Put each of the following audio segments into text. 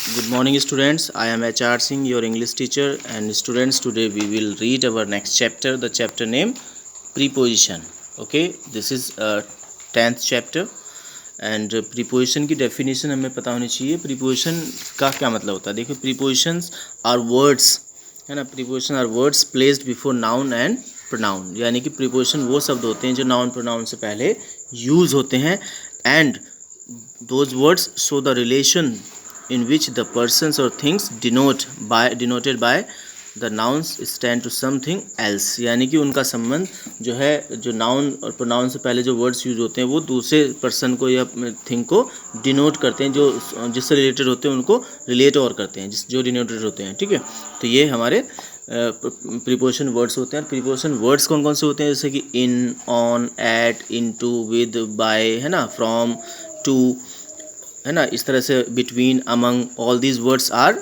Good morning students, I am HR Singh, your English teacher, and students, today we will read our next chapter, the chapter name preposition. Okay, this is 10th chapter and preposition की definition हमें पता होनी चाहिए। preposition का क्या मतलब होता है? देखिए, prepositions are words, है ना। preposition are words placed before noun and pronoun, यानी कि preposition वो शब्द होते हैं जो noun pronoun से पहले use होते हैं, and those words show the relation in which the persons or things denoted by the nouns stand to something else, यानी कि उनका संबंध जो है, जो नाउन और प्रोनाउन से पहले जो वर्ड्स यूज होते हैं वो दूसरे पर्सन को या थिंग को डिनोट करते हैं, जो जिससे रिलेटेड होते हैं उनको रिलेट और करते हैं, जो डिनोटेड होते हैं। ठीक है, तो ये हमारे प्रीपोजिशन वर्ड्स होते हैं। प्रीपोजिशन वर्ड्स कौन कौन से होते हैं? जैसे कि in, on, at, into, with, by, है ना, फ्रॉम, टू, है ना, इस तरह से between, among, all these words are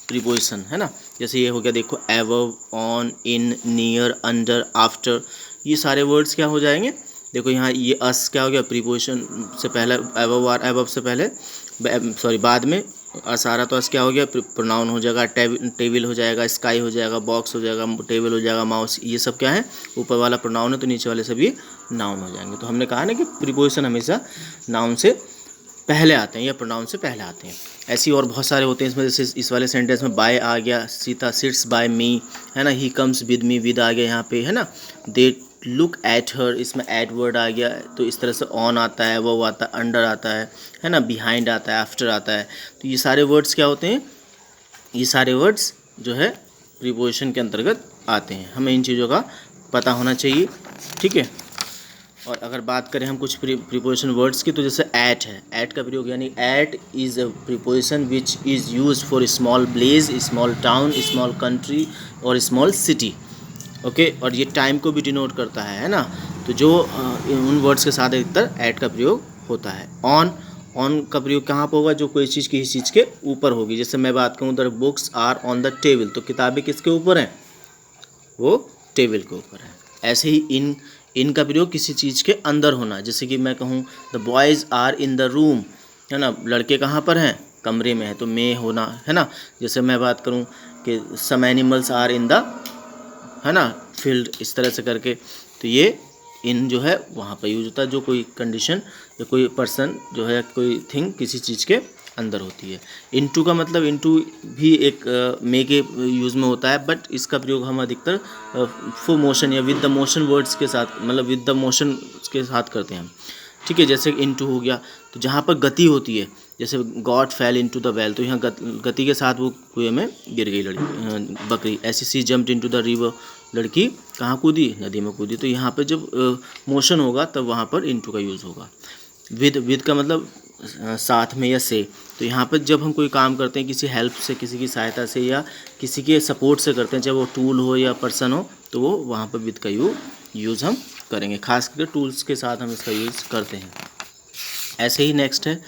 preposition, है ना। जैसे ये हो गया, देखो, above, on, in, near, under, after, ये सारे वर्ड्स क्या हो जाएंगे? देखो यहाँ ये अस क्या हो गया? प्रीपोजिशन से पहले एबव से पहले, सॉरी, बाद में अस आ रहा, तो अस क्या हो गया? प्रोनाउन हो जाएगा। टेबल हो जाएगा, स्काई हो जाएगा, बॉक्स हो जाएगा, टेबल हो जाएगा, माउस, ये सब क्या है? ऊपर वाला प्रोनाउन है, तो नीचे वाले सभी नाउन हो जाएंगे। तो हमने कहा ना कि प्रीपोजिशन हमेशा नाउन से पहले आते हैं या प्रोनाउन से पहले आते हैं। ऐसे और बहुत सारे होते हैं इसमें, जैसे इस वाले सेंटेंस में बाय आ गया, सीता सिट्स बाय मी, है ना, he comes with me, with आ गया यहाँ पे, है ना, दे लुक एट हर, इसमें एट वर्ड आ गया। तो इस तरह से ऑन आता है, वो आता है, अंडर आता है ना, बिहाइंड आता है, आफ्टर आता है। तो ये सारे वर्ड्स क्या होते हैं? ये सारे वर्ड्स जो है प्रीपोजिशन के अंतर्गत आते हैं। हमें इन चीज़ों का पता होना चाहिए। ठीक है, और अगर बात करें हम कुछ प्रीपोजिशन वर्ड्स की, तो जैसे ऐट है, ऐट का प्रयोग, यानी at is a preposition which is use for small place, small town, small country और स्मॉल सिटी। ओके, और ये टाइम को भी डिनोट करता है ना। तो जो उन वर्ड्स के साथ अधिकतर ऐट का प्रयोग होता है। ऑन का प्रयोग कहाँ पर होगा? जो कोई चीज़ किसी चीज़ के ऊपर होगी। जैसे मैं बात करूँ, the books are on the table, तो किताबें किसके ऊपर हैं? वो टेबल के ऊपर है। ऐसे ही इन का प्रयोग किसी चीज़ के अंदर होना। जैसे कि मैं कहूँ, the boys are in the room, है ना, लड़के कहाँ पर हैं? कमरे में है, तो मे होना, है ना। जैसे मैं बात करूँ कि some animals are in the, है ना, फील्ड, इस तरह से करके, तो ये इन जो है वहाँ पर यूज होता है, जो कोई कंडीशन या कोई पर्सन जो है, कोई थिंग किसी चीज़ के अंदर होती है। इनटू का मतलब, इनटू भी एक मे के यूज़ में होता है, बट इसका प्रयोग हम अधिकतर फॉर मोशन या विद द मोशन वर्ड्स के साथ, मतलब विद द मोशन के साथ करते हैं हम। ठीक है, जैसे इनटू हो गया, तो जहाँ पर गति होती है, जैसे God fail into the well, तो यहाँ गति के साथ वो कुएं में गिर गई बकरी। ऐसी सी जम्प्ड इनटू द रिवर, लड़की कहाँ कूदी? नदी में कूदी। तो यहाँ पर जब मोशन होगा तब वहाँ पर इनटू का यूज़ होगा। विद का मतलब साथ में या से। तो यहाँ पर जब हम कोई काम करते हैं किसी हेल्प से, किसी की सहायता से या किसी के सपोर्ट से करते हैं, चाहे वो टूल हो या पर्सन हो, तो वो वहाँ पर विद का यूज़ हम करेंगे। खास करके टूल्स के साथ हम इसका यूज़ करते हैं। ऐसे ही नेक्स्ट है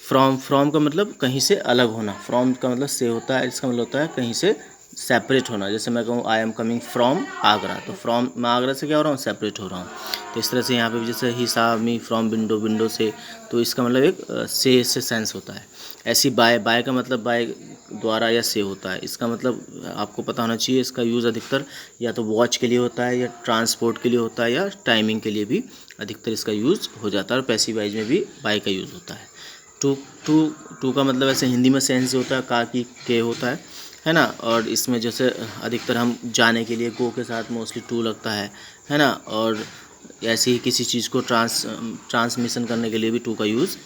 फ्रॉम का मतलब कहीं से अलग होना। फ्रॉम का मतलब से होता है, इसका मतलब होता है कहीं से सेपरेट होना। जैसे मैं कहूँ, I am coming from Agra, तो फ्रॉम, मैं आगरा से क्या हो रहा हूँ? सेपरेट हो रहा हूँ। तो इस तरह से यहाँ पे भी जैसे ही सा मी फ्रॉम विंडो, विंडो से, तो इसका मतलब एक से सेंस होता है। ऐसी बाय का मतलब बाय द्वारा या से होता है। इसका मतलब आपको पता होना चाहिए, इसका यूज़ अधिकतर या तो वॉच के लिए होता है, या ट्रांसपोर्ट के लिए होता है, या टाइमिंग के लिए भी अधिकतर इसका यूज़ हो जाता है। और पैसिव वाइज में भी बाय का यूज़ होता है। टू का मतलब ऐसे हिंदी में सेंस होता है, का की के होता है ना। और इसमें जैसे अधिकतर हम जाने के लिए गो के साथ मोस्टली टू लगता है ना। और ऐसे ही किसी चीज़ को ट्रांसमिशन करने के लिए भी टू का यूज़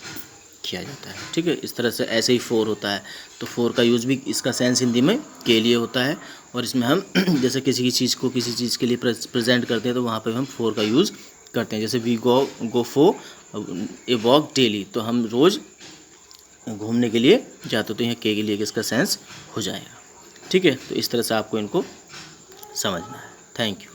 किया जाता है। ठीक है, इस तरह से ऐसे ही फोर होता है, तो फोर का यूज़ भी, इसका सेंस हिंदी में के लिए होता है। और इसमें हम जैसे किसी की चीज़ को किसी चीज़ के लिए प्रेजेंट करते हैं, तो वहाँ पर हम फोर का यूज़ करते हैं। जैसे we go for a walk daily, तो हम रोज़ घूमने के लिए जाते, तो यहाँ के लिए इसका सेंस हो जाएगा। ठीक है, तो इस तरह से आपको इनको समझना है। Thank you.